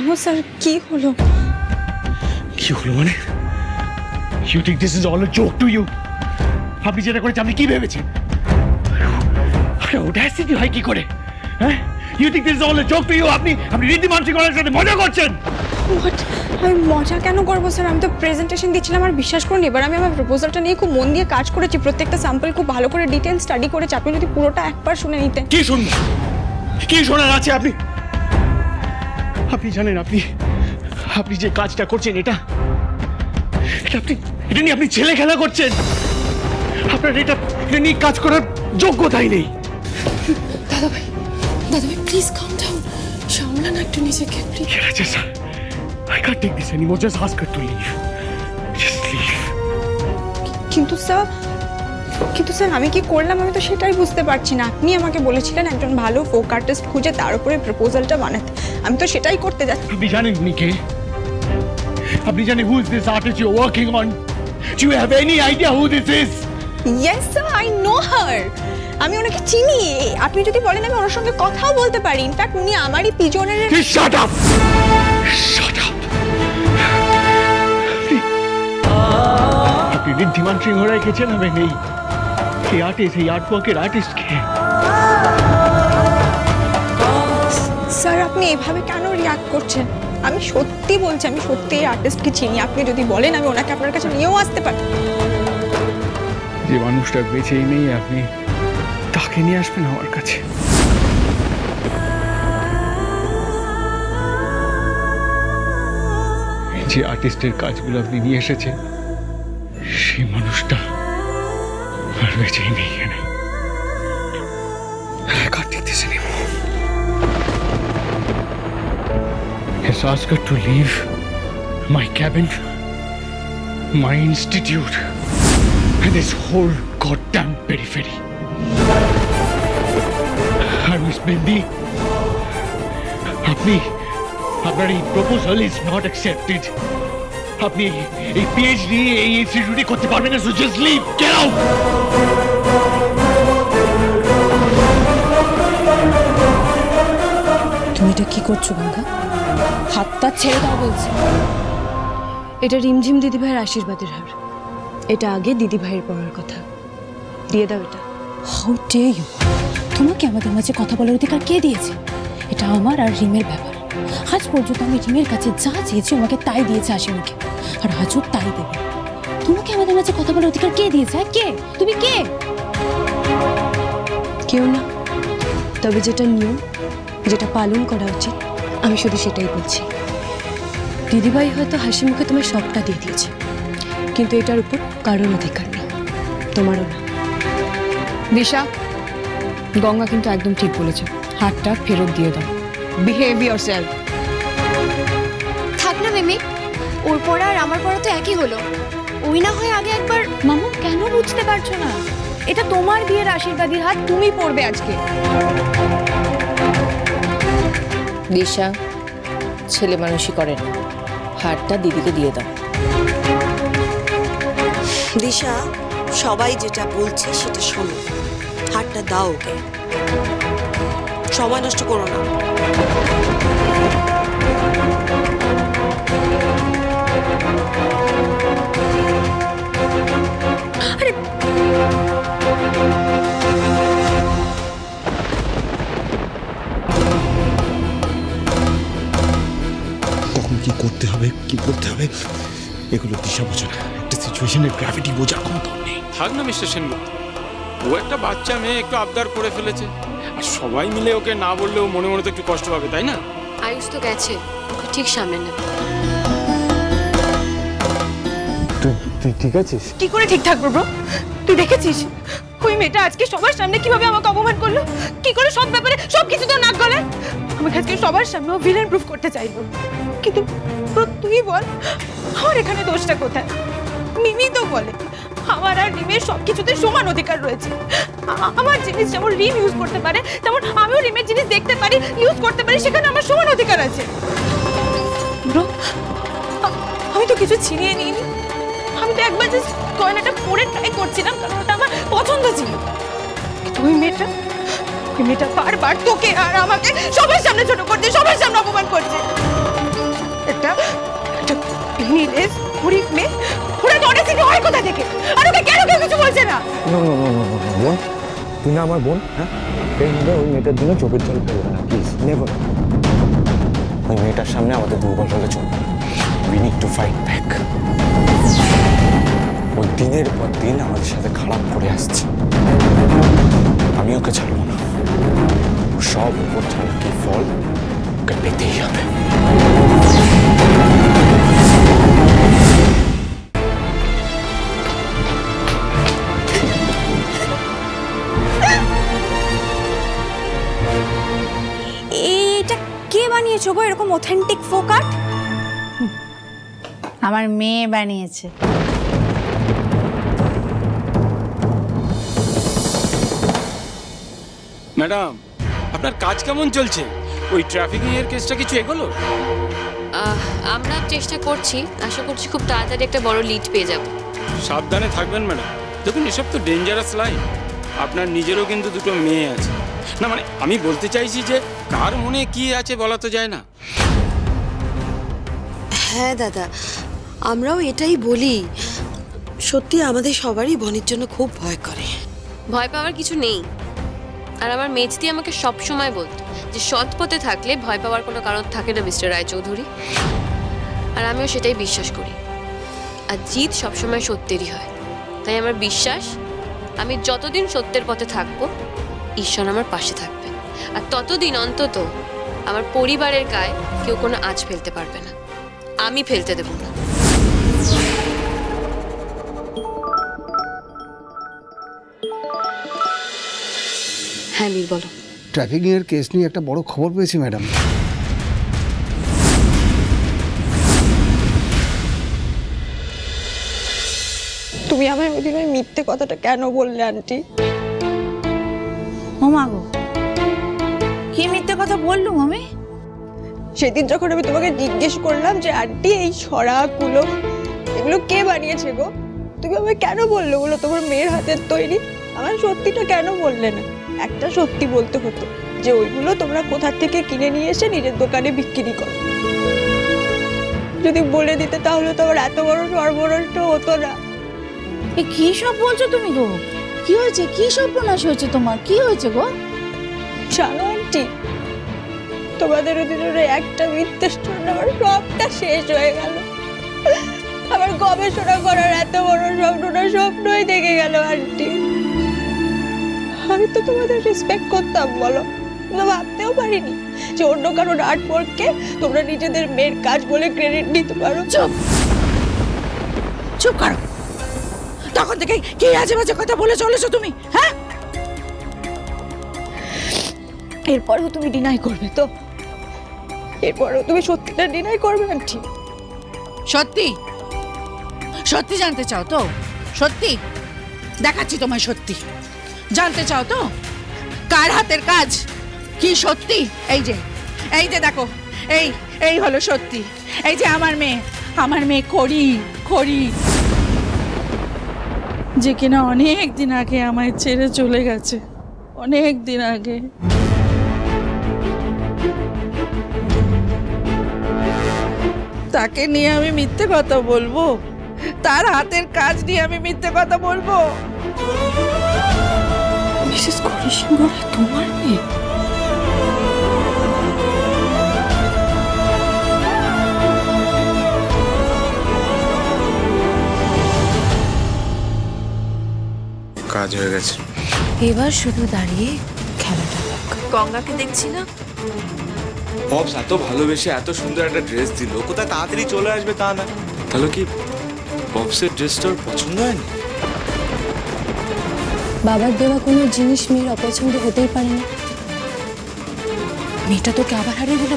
কেন স্যার, কি হলো? কি হলো মানে? You think this is all a joke to you? আপনি যেটা করেছেন আপনি কি ভেবেছেন? অড্যাসিটি হয় কি করে? হ্যাঁ? You think this is all a joke to you? আপনি রীতিমান সিংহের সাথে মজা করছেন? What? আমি মজা কেন করবো স্যার? আমি তো প্রেজেন্টেশন দিচ্ছিলাম, আর বিশ্বাস করুন এবার আমি আমার প্রপোজালটা নিয়ে খুব মন দিয়ে কাজ করেছি, প্রত্যেকটা স্যাম্পল খুব ভালো করে ডিটেইল স্টাডি করেছি। আপনি যদি পুরোটা একবার শুনে নিতেন। কি শুনবো? কি শোনার আছে? আপনি জানেন আপনি যে কাজটা করছেন এটা নিয়ে আপনি ছেলে খেলা করছেন। আপনার এটা নিয়ে কাজ করার যোগ্যতাই নেই। দাদা ভাই প্লিজ কাম ডাউন, সামলা না একটু নিজেকে please. Sir, I can't take this anymore. Just ask her to leave. Just leave. কিন্তু স্যার আমি কি করলাম আমি তো সেটাই বুঝতে পারছি না। আপনি আমাকে বলেছিলেন একজন ভালো ফোক আর্টিস্ট খুঁজে তার উপরে প্রপোজালটা বানাতে, আমি তো সেটাই করতে যাচ্ছি। আপনি জানেন উনি কে? আপনি জানেন who is this artist you're working on? Do you have any idea who this is? Yes sir, I know her. আমি ওনাকে চিনি। আপনি যদি বলেন আমি ওনার সঙ্গে কথাও বলতে পারি। ইনফ্যাক্ট উনি আমারই পিজনের। Shut up. Shut up. আপনি ঋদ্ধিমান সিংহ রায়কে চেনাবেন? এই আর্টিস্ট, এই আর্টওয়ার্কের আর্টিস্ট কে? স্যার আপনি এভাবে কেন রিঅ্যাক্ট করছেন? আমি সত্যি বলছি, আমি সত্যি এই আর্টিস্টকে চিনি। আপনি যদি বলেন আমি ওনাকে আপনার কাছে নিয়েও আসতে পারি। যে মানুষটা বেঁচেই নেই আপনি তাকে নিয়ে আসবেন আমার কাছে? যে আর্টিস্টের কাজগুলো আপনি নিয়ে এসেছেন সেই মানুষটা আর বেঁচেই নেই এখানে। I can't take this anymore. Yes, ask her to leave my cabin, my institute, and this whole goddamn periphery. আর মিস বিন্দি, আপনার এই প্রপোজাল ইজ নট অ্যাকসেপ্টেড। আপনি এই পিএইচডি এই ইনস্টিটিউটে করতে পারবেন না। So just leave, get out. তুমি এটা কি করছো গঙ্গা? হাতটা ছেড়ে দাও বলছি। এটা রিমঝিম দিদিভাইয়ের আশীর্বাদের হার। এটা আগে দিদিভাইয়ের পড়ার কথা। দিয়ে দাও এটা। How dare you! তোমাকে আমাদের মাঝে কথা বলার অধিকার কে দিয়েছে? এটা আমার আর রিমের ব্যাপার। আজ পর্যন্ত আমি রিমের কাছে যা চেয়েছি আমাকে তাই দিয়েছে হাসি মুখে, আর আজও তাই দেবে। তোমাকে আমাদের মাঝে কথা বলার অধিকার কে দিয়েছে? কে? তুমি কে? কেউ না। তবে যেটা নিয়ম, যেটা পালন করা উচিত, আমি শুধু সেটাই বলছি। দিদিভাই হয়তো হাসি মুখে তোমার সবটা দিয়ে দিয়েছে, কিন্তু এটার উপর কারোর অধিকার নেই, তোমারও না। দিশা, গঙ্গা কিন্তু একদম ঠিক বলেছে। হাতটা ফেরত দিয়ে দাও। Behave yourself. থাক না মিমি, ওর পড়া আর আমার পড়া তো একই হলো। ওই না হয় আগে একবার। মামু কেন বুঝতে পারছো না? এটা তোমার বিয়ের আশীর্বাদী হাত, তুমি পড়বে আজকে। দিশা, ছেলে মানুষই করে না। হাতটা দিদিকে দিয়ে দাও। দিশা, সবাই যেটা বলছে সেটা শোনো। হাতটা দাও ওকে, সময় নষ্ট করো না। আরে কখন কি করতে হবে এগুলো দিশা বোঝে না। একটা সিচুয়েশনের গ্র্যাভিটি বোঝার কোনো দম নেই। থাক না মিস্টার সেনগুপ্ত, ও একটা বাচ্চা মেয়ে, একটু আবদার করে ফেলেছে, আর সবাই মিলে ওকে না বললে ও মনে মনে তো একটু কষ্ট পাবে, তাই না? আয়ুষ তো গেছে, ওকে ঠিক সামনে নেবে। তুই ঠিক আছিস? কি করে ঠিক থাকবো ব্রো? তুই দেখেছিস ওই মেয়েটা আজকে সবার সামনে কিভাবে আমাকে অপমান করলো? কি করে সব ব্যাপারে সবকিছু তো নাক গলায়। আমাকে আজকে সবার সামনে ও ভিলেন প্রুফ করতে চাইলো, কিন্তু তুই বল আমার এখানে দোষটা কোথায়? মিমি তো বলে আমার আর রিমের সবকিছুতে সমান অধিকার রয়েছে। আমার জিনিস যেমন রিম ইউজ করতে পারে, তেমন আমিও রিমের জিনিস দেখতে পারি, ইউজ করতে পারি, সেখানে আমার সমান অধিকার আছে। ব্রো, আমি তো কিছু ছিনিয়ে নিইনি। আমি তো একবার জাস্ট গয়নাটা পরে ট্রাই করছিলাম, কারণ ওটা আমার পছন্দ ছিল। কিন্তু ওই মেয়েটা ওই মেয়েটা বারবার তোকে আর আমাকে সবার সামনে ছোট করছে, সবার সামনে অপমান করছে। একটা পেনিলেস গরিব মেয়ে, ওরা তো অনেক হয় কোথা থেকে, আর ওকে কেন কেউ কিছু বলছে না? বোন, তুই না আমার বোন, হ্যাঁ? ওই মেয়েটার জন্য চোখের জল ফেলবে না, প্লিজ নেভার। ওই মেয়েটার সামনে আমাদের দুর্বল হলে চলবে না। We need to fight back. ওই দিনের পর দিন আমাদের সাথে খারাপ করে আসছে, আমি ওকে ছাড়বো না। সব উপর কি ফল ওকে পেতেই হবে। এটা কে বানিয়েছো গো এরকম অথেন্টিক ফোক আর্ট? আমার মেয়ে বানিয়েছে। ম্যাডাম, আপনার কাজ কেমন চলছে? ওই ট্রাফিকিং এর কেসটা কিছু এগোলো? আমরা চেষ্টা করছি, আশা করছি খুব তাড়াতাড়ি একটা বড় লিড পেয়ে যাব। সাবধানে থাকবেন ম্যাডাম, দেখুন এসব তো ডেঞ্জারাস লাইন। আপনার নিজেরও কিন্তু দুটো মেয়ে আছে। না মানে আমি বলতে চাইছি যে কার মনে কি আছে বলা তো যায় না। হ্যাঁ দাদা, আমরাও এটাই বলি। সত্যি আমাদের সবারই বোনের জন্য খুব ভয় করে। ভয় পাওয়ার কিছু নেই। আর আমার মেজদি আমাকে সবসময় বলতো যে সৎ পথে থাকলে ভয় পাওয়ার কোনো কারণ থাকে না মিস্টার রায়চৌধুরী। আর আমিও সেটাই বিশ্বাস করি। আর জিত সবসময় সত্যেরই হয়। তাই আমার বিশ্বাস, আমি যতদিন সত্যের পথে থাকবো ঈশ্বর আমার পাশে থাকবে। আর ততদিন অন্তত আমার পরিবারের গায়ে কেউ কোনো আঁচ ফেলতে পারবে না, আমি ফেলতে দেব না। হ্যাঁ মীর, বলো। ট্রাফিকিং এর কেস নিয়ে একটা বড় খবর পেয়েছি ম্যাডাম। তুমি আমায় ওই দিন ওই মিথ্যে কথাটা কেন বললে আন্টি? ও মা গো, কি মিথ্যে কথা বললুম আমি? সেদিন যখন আমি তোমাকে জিজ্ঞেস করলাম যে আন্টি এই ছড়াগুলো এগুলো কে বানিয়েছে গো, তুমি আমায় কেন বললে বলো তোমার মেয়ের হাতের তৈরি? আমার সত্যিটা কেন বললে না? একটা সত্যি বলতে হতো যে ওইগুলো তোমরা কোথা থেকে কিনে নিয়ে এসে নিজের দোকানে বিক্রি করো। যদি বলে দিতে তাহলে তো আমার এত বড় সর্বনষ্ট হতো না। এ কি সব বলছো তুমি গো? কি হয়েছে? কি সর্বনাশ হয়েছে তোমার? কি হয়েছে গো? জানো আন্টি, তোমাদের ওদিনের একটা মিথ্যের জন্য আমার সবটা শেষ হয়ে গেল। আমার গবেষণা করার এত বড় স্বপ্নটা স্বপ্নই দেখে গেল আন্টি। আমি তো তোমাদের রেসপেক্ট করতাম বলো, কিন্তু ভাবতেও পারিনি যে অন্য কারোর আর্টওয়ার্ককে তোমরা নিজেদের মেয়ের কাজ বলে ক্রেডিট নিতে পারো। চুপ চুপ করো। তখন থেকে কি আজে বাজে কথা বলে চলেছো তুমি? হ্যাঁ, এরপরেও তুমি ডিনাই করবে তো? এরপরেও তুমি সত্যিটা ডিনাই করবে আন্টি? সত্যি সত্যি জানতে চাও তো? সত্যি দেখাচ্ছি তোমায়। সত্যি জানতে চাও তো? কার হাতের কাজ কি সত্যি? এই যে দেখো, এই হলো সত্যি। এই যে আমার মেয়ে খড়ি, যে কিনা অনেক দিন আগে আমায় ছেড়ে চলে গেছে, অনেক দিন আগে। তাকে নিয়ে আমি মিথ্যে কথা বলবো? তার হাতের কাজ নিয়ে আমি মিথ্যে কথা বলবো? মিসেস খড়ি সিংহ তোমার মেয়ে? কাজ হয়ে গেছে, এবার শুধু দাঁড়িয়ে খেলাটা দেখ। গঙ্গাকে দেখছি না? পপস এত ভালোবেসে এত সুন্দর একটা ড্রেস দিল, কোথায় তাড়াতাড়ি চলে আসবে তা না। তাহলে কি পপসের ড্রেসটা পছন্দ হয়নি? বাবার দেওয়া কোনো জিনিস মেয়ের অপছন্দ হতেই পারে না। মেয়েটা তোকে আবার হারিয়ে দিল।